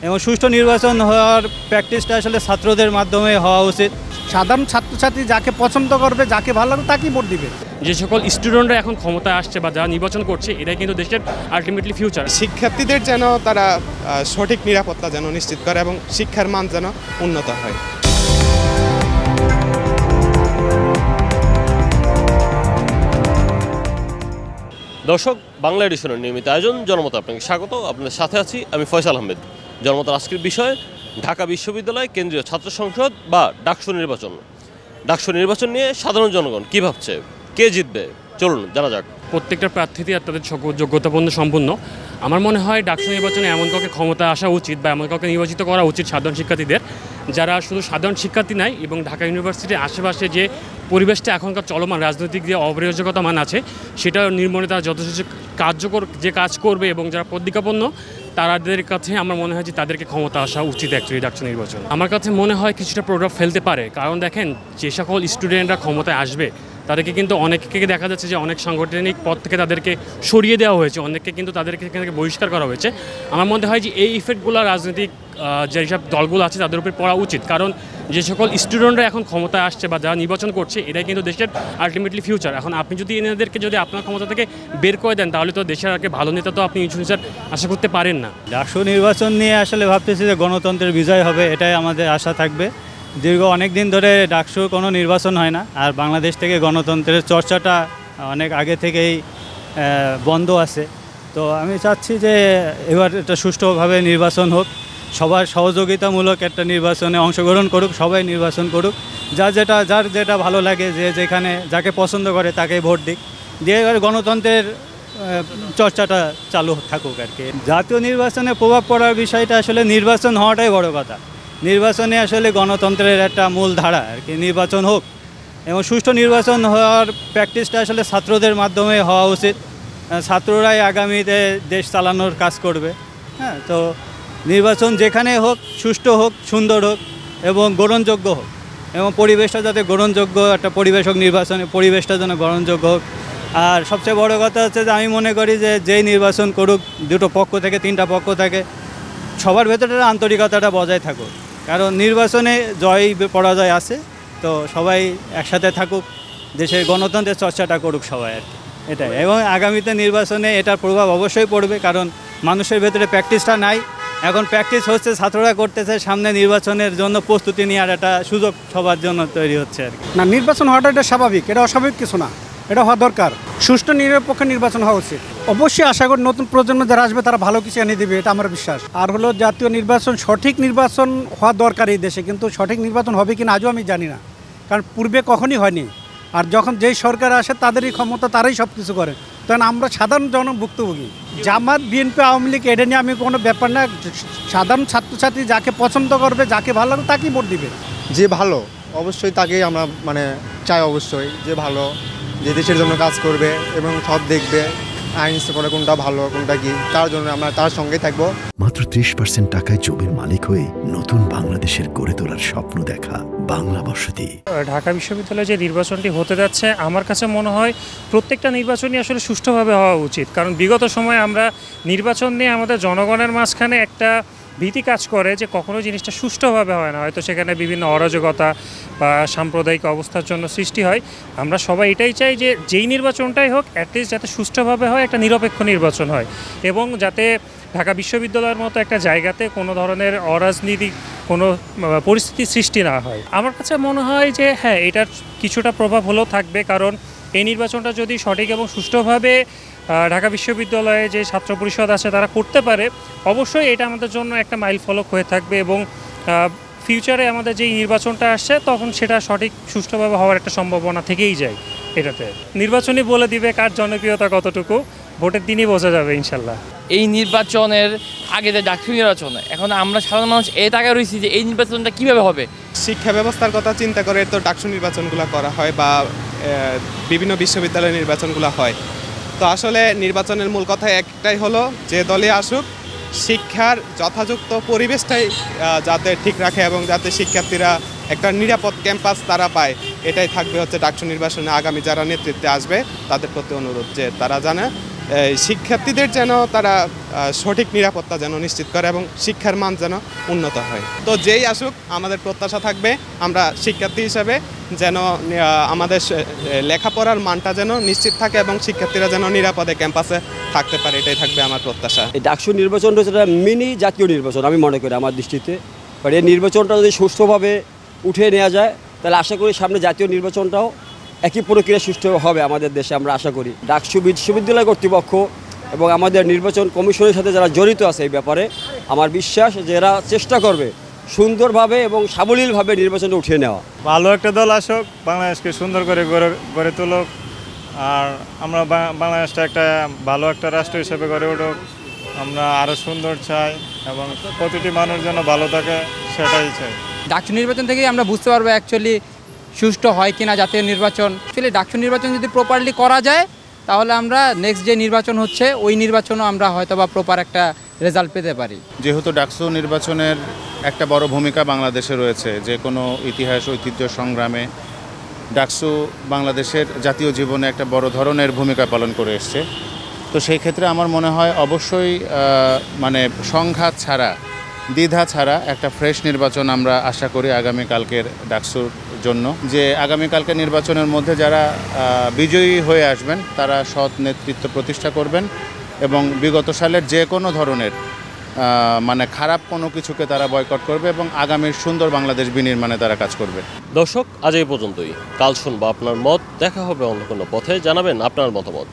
এবং সুষ্ঠু নির্বাচন হওয়ার প্র্যাকটিসটা আসলে ছাত্রদের মাধ্যমে হওয়া উচিত। সাধারণ ছাত্রছাত্রী যাকে পছন্দ করবে, যাকে ভালো লাগবে তাকেই ভোট দিবে। যে সকল স্টুডেন্টরা এখন ক্ষমতায় আসছে বা যারা নির্বাচন করছে, এটাই কিন্তু দেশের আলটিমেটলি ফিউচার। শিক্ষার্থীদের যেন তারা সঠিক নিরাপত্তা যেন নিশ্চিত করে এবং শিক্ষার মান যেন উন্নত হয়। দর্শক, বাংলা এডিশনের নিয়মিত আয়োজন জনমত আপনাকে স্বাগত। আপনাদের সাথে আছি আমি ফয়সাল আহমেদ। জনমতের আজকের বিষয় ঢাকা বিশ্ববিদ্যালয় কেন্দ্রীয় ছাত্র সংসদ বা ডাকসু নির্বাচন। ডাকসু নির্বাচন নিয়ে সাধারণ জনগণ কী ভাবছে, কে জিতবে, চলুন জানা যাক। প্রত্যেকটা প্রার্থীতে আর তাদের যোগ্যতাপূর্ণ সম্পূর্ণ। আমার মনে হয় ডাকসু নির্বাচনে এমন কাউকে ক্ষমতা আসা উচিত বা এমন কাউকে নির্বাচিত করা উচিত সাধারণ শিক্ষার্থীদের, যারা শুধু সাধারণ শিক্ষার্থী নাই এবং ঢাকা ইউনিভার্সিটির আশেপাশে যে পরিবেশটা এখনকার চলমান রাজনৈতিক যে অপরিহার্যকতা মান আছে, সেটা নির্মূলে তারা যথেষ্ট কার্যকর যে কাজ করবে এবং যারা প্রতিজ্ঞাপন্ন তাদের কাছে আমার মনে হয় যে তাদেরকে ক্ষমতা আসা উচিত অ্যাকচুয়ালি ডাকসু নির্বাচন। আমার কাছে মনে হয় কিছুটা প্রভাব ফেলতে পারে, কারণ দেখেন যে সকল স্টুডেন্টরা ক্ষমতায় আসবে তাদেরকে কিন্তু অনেককে দেখা যাচ্ছে যে অনেক সাংগঠনিক পদ থেকে তাদেরকে সরিয়ে দেওয়া হয়েছে, অনেককে কিন্তু তাদেরকে এখান থেকে বহিষ্কার করা হয়েছে। আমার মনে হয় যে এই ইফেক্টগুলো রাজনৈতিক যেসব দলগুলো আছে তাদের উপর পড়া উচিত, কারণ যে সকল স্টুডেন্টরা এখন ক্ষমতায় আসছে বা যারা নির্বাচন করছে, এটাই কিন্তু দেশের আলটিমেটলি ফিউচার। এখন আপনি যদি এনাদেরকে যদি আপনার ক্ষমতা থেকে বের করে দেন, তাহলে তো দেশের আগে ভালো নেতা তো আপনি ফিউচার আশা করতে পারেন না। ডাকসু নির্বাচন নিয়ে আসলে ভাবতেছি যে গণতন্ত্রের বিজয় হবে, এটাই আমাদের আশা থাকবে। দীর্ঘ অনেক দিন ধরে ডাকসু কোনো নির্বাচন হয় না, আর বাংলাদেশ থেকে গণতন্ত্রের চর্চাটা অনেক আগে থেকেই বন্ধ আছে। তো আমি চাচ্ছি যে এবার এটা সুষ্ঠুভাবে নির্বাচন হোক, সবার সহযোগিতামূলক একটা নির্বাচনে অংশগ্রহণ করুক, সবাই নির্বাচন করুক, যার যেটা ভালো লাগে, যে যেখানে যাকে পছন্দ করে তাকেই ভোট দিক, দিয়ে এবার গণতন্ত্রের চর্চাটা চালু থাকুক আর কি। জাতীয় নির্বাচনে প্রভাব পড়ার বিষয়টা আসলে নির্বাচন হওয়াটাই বড় কথা। নির্বাচনে আসলে গণতন্ত্রের একটা মূল ধারা আর কি, নির্বাচন হোক এবং সুষ্ঠু নির্বাচন হওয়ার প্র্যাকটিসটা আসলে ছাত্রদের মাধ্যমে হওয়া উচিত। ছাত্ররাই আগামীতে দেশ চালানোর কাজ করবে। হ্যাঁ, তো নির্বাচন যেখানে হোক সুষ্ঠু হোক, সুন্দর হোক এবং গ্রহণযোগ্য হোক, এবং পরিবেশটা যাতে গ্রহণযোগ্য একটা পরিবেশ হোক, নির্বাচনের পরিবেশটা যেন গ্রহণযোগ্য হোক। আর সবচেয়ে বড় কথা হচ্ছে যে আমি মনে করি যে যেই নির্বাচন করুক, দুটো পক্ষ থেকে তিনটা পক্ষ থেকে সবার ভেতরে আন্তরিকতাটা বজায় থাকুক, কারণ নির্বাচনে জয় পরাজয় আছে, তো সবাই একসাথে থাকুক, দেশের গণতন্ত্রের চর্চাটা করুক সবাই আর কি, এটাই। এবং আগামীতে নির্বাচনে এটার প্রভাব অবশ্যই পড়বে, কারণ মানুষের ভেতরে প্র্যাকটিসটা নাই, এখন প্র্যাকটিস হচ্ছে, ছাত্ররা করতেছে, সামনে নির্বাচনের জন্য প্রস্তুতি নেওয়ার একটা সুযোগ সবার জন্য তৈরি হচ্ছে আর কি। না, নির্বাচন হওয়াটা এটা স্বাভাবিক, এটা অস্বাভাবিক কিছু না, এটা হওয়া দরকার। সুষ্ঠু নিরপেক্ষ নির্বাচন হওয়া উচিত। অবশ্যই আশা করি নতুন প্রজন্ম যারা আসবে তারা ভালো কিছু এনে দেবে, এটা আমার বিশ্বাস। আর হলো জাতীয় নির্বাচন, সঠিক নির্বাচন হওয়া দরকার এই দেশে, কিন্তু সঠিক নির্বাচন হবে কিনা আজও আমি জানি না, কারণ পূর্বে কখনই হয়নি। আর যখন যেই সরকার আসে তাদেরই ক্ষমতা, তারাই সব কিছু করে, তখন আমরা সাধারণ ভুক্তভোগী। জামাত, বিএনপি, আওয়ামী লীগ, এটা নিয়ে আমি কোনো ব্যাপার না। সাধারণ ছাত্রছাত্রী যাকে পছন্দ করবে, যাকে ভালো লাগবে তাকেই ভোট দিবে। যে ভালো অবশ্যই তাকেই আমরা চাই, অবশ্যই যে ভালো, যে দেশের জন্য কাজ করবে এবং সব দেখবে, আইন শৃঙ্খলা কোনটা ভালো কোনটা কি, তার জন্য আমরা তার সঙ্গে থাকবো। মাত্র 30% টাকায় জমির মালিক হয়ে নতুন বাংলাদেশের গড়ে তোলার স্বপ্ন দেখা বাংলা বসতি। ঢাকা বিশ্ববিদ্যালয়ে যে নির্বাচনটি হতে যাচ্ছে, আমার কাছে মনে হয় প্রত্যেকটা নির্বাচনই আসলে সুষ্ঠুভাবে হওয়া উচিত, কারণ বিগত সময়ে আমরা নির্বাচন নিয়ে আমাদের জনগণের মাঝখানে একটা ভীতি কাজ করে যে কখনো জিনিসটা সুষ্ঠুভাবে হয় না, হয়তো সেখানে বিভিন্ন অরাজকতা বা সাম্প্রদায়িক অবস্থার জন্য সৃষ্টি হয়। আমরা সবাই এটাই চাই যে যেই নির্বাচনটাই হোক অ্যাটলিস্ট যাতে সুষ্ঠুভাবে হয়, একটা নিরপেক্ষ নির্বাচন হয়, এবং যাতে ঢাকা বিশ্ববিদ্যালয়ের মতো একটা জায়গাতে কোনো ধরনের অরাজনীতিক কোনো পরিস্থিতি সৃষ্টি না হয়। আমার কাছে মনে হয় যে হ্যাঁ, এটার কিছুটা প্রভাব হলেও থাকবে, কারণ এই নির্বাচনটা যদি সঠিক এবং সুষ্ঠুভাবে ঢাকা বিশ্ববিদ্যালয়ে যে ছাত্র পরিষদ আছে তারা করতে পারে, অবশ্যই এটা আমাদের জন্য একটা মাইল ফলক হয়ে থাকবে, এবং ফিউচারে আমাদের যেই নির্বাচনটা আসছে তখন সেটা সঠিক সুষ্ঠুভাবে হওয়ার একটা সম্ভাবনা থেকেই যায়। এটাতে নির্বাচনই বলে দিবে কার জনপ্রিয়তা কতটুকু, ভোটের দিনই বোঝা যাবে ইনশাল্লাহ। এই নির্বাচনের আগে যে ডাকসু নির্বাচন, এখন আমরা সাধারণ মানুষ এই টাকায় রয়েছি যে এই নির্বাচনটা কীভাবে হবে। শিক্ষা ব্যবস্থার কথা চিন্তা করে তো ডাকসু নির্বাচনগুলো করা হয় বা বিভিন্ন বিশ্ববিদ্যালয়ের নির্বাচনগুলো হয়। তো আসলে নির্বাচনের মূল কথা একটাই হলো, যে দলে আসুক শিক্ষার যথাযথ পরিবেশটাই যাতে ঠিক রাখে এবং যাতে শিক্ষার্থীরা একটা নিরাপদ ক্যাম্পাস তারা পায়, এটাই থাকবে হচ্ছে ডাকসু নির্বাচনে আগামী যারা নেতৃত্বে আসবে তাদের প্রতি অনুরোধ, যে তারা জানে শিক্ষার্থীদের যেন তারা সঠিক নিরাপত্তা যেন নিশ্চিত করে এবং শিক্ষার মান যেন উন্নত হয়। তো যেই আসুক আমাদের প্রত্যাশা থাকবে আমরা শিক্ষার্থী হিসেবে যেন আমাদের লেখাপড়ার মানটা যেন নিশ্চিত থাকে এবং শিক্ষার্থীরা যেন নিরাপদে ক্যাম্পাসে থাকতে পারে, এটাই থাকবে আমার প্রত্যাশা। এই ডাকসু নির্বাচনটা হচ্ছে একটা মিনি জাতীয় নির্বাচন আমি মনে করি আমার দৃষ্টিতে। বাট এই নির্বাচনটা যদি সুষ্ঠুভাবে উঠে নেওয়া যায় তাহলে আশা করি সামনে জাতীয় নির্বাচনটাও একই প্রক্রিয়া সুষ্ঠু হবে আমাদের দেশে, আমরা আশা করি। ডাকসু বিশ্ববিদ্যালয় কর্তৃপক্ষ এবং আমাদের নির্বাচন কমিশনের সাথে যারা জড়িত আছে এই ব্যাপারে আমার বিশ্বাস যে এরা চেষ্টা করবে সুন্দরভাবে এবং সাবলীলভাবে নির্বাচনটা উঠিয়ে নেওয়া। ভালো একটা দল আসুক, বাংলাদেশকে সুন্দর করে গড়ে তুলুক, আর আমরা বাংলাদেশটা একটা ভালো একটা রাষ্ট্র হিসেবে গড়ে উঠুক। আমরা আরও সুন্দর চাই এবং প্রতিটি মানুষ যেন ভালো থাকে সেটাই চাই। ডাকসু নির্বাচন থেকেই আমরা বুঝতে পারবো অ্যাকচুয়ালি সুষ্ঠু হয় কিনা জাতীয় নির্বাচন। অ্যাকচুয়ালি ডাকসু নির্বাচন যদি প্রপারলি করা যায় তাহলে আমরা নেক্সট যে নির্বাচন হচ্ছে ওই নির্বাচনও আমরা হয়তোবা প্রপার একটা রেজাল্ট পেতে পারি। যেহেতু ডাকসু নির্বাচনের একটা বড় ভূমিকা বাংলাদেশে রয়েছে, যে কোনো ইতিহাস ঐতিহ্য সংগ্রামে ডাকসু বাংলাদেশের জাতীয় জীবনে একটা বড় ধরনের ভূমিকা পালন করে এসছে। তো সেই ক্ষেত্রে আমার মনে হয় অবশ্যই মানে সংঘাত ছাড়া, দ্বিধা ছাড়া একটা ফ্রেশ নির্বাচন আমরা আশা করি আগামীকালকের ডাকসুর জন্য। যে আগামীকালকের নির্বাচনের মধ্যে যারা বিজয়ী হয়ে আসবেন তারা সৎ নেতৃত্ব প্রতিষ্ঠা করবেন এবং বিগত সালের যে কোনো ধরনের মানে খারাপ কোনো কিছুকে তারা বয়কট করবে এবং আগামীর সুন্দর বাংলাদেশ বিনির্মাণে তারা কাজ করবে। দর্শক, আজ এই পর্যন্তই। কাল শুনবো আপনার মত। দেখা হবে অন্য কোনো পথে। জানাবেন আপনার মতামত।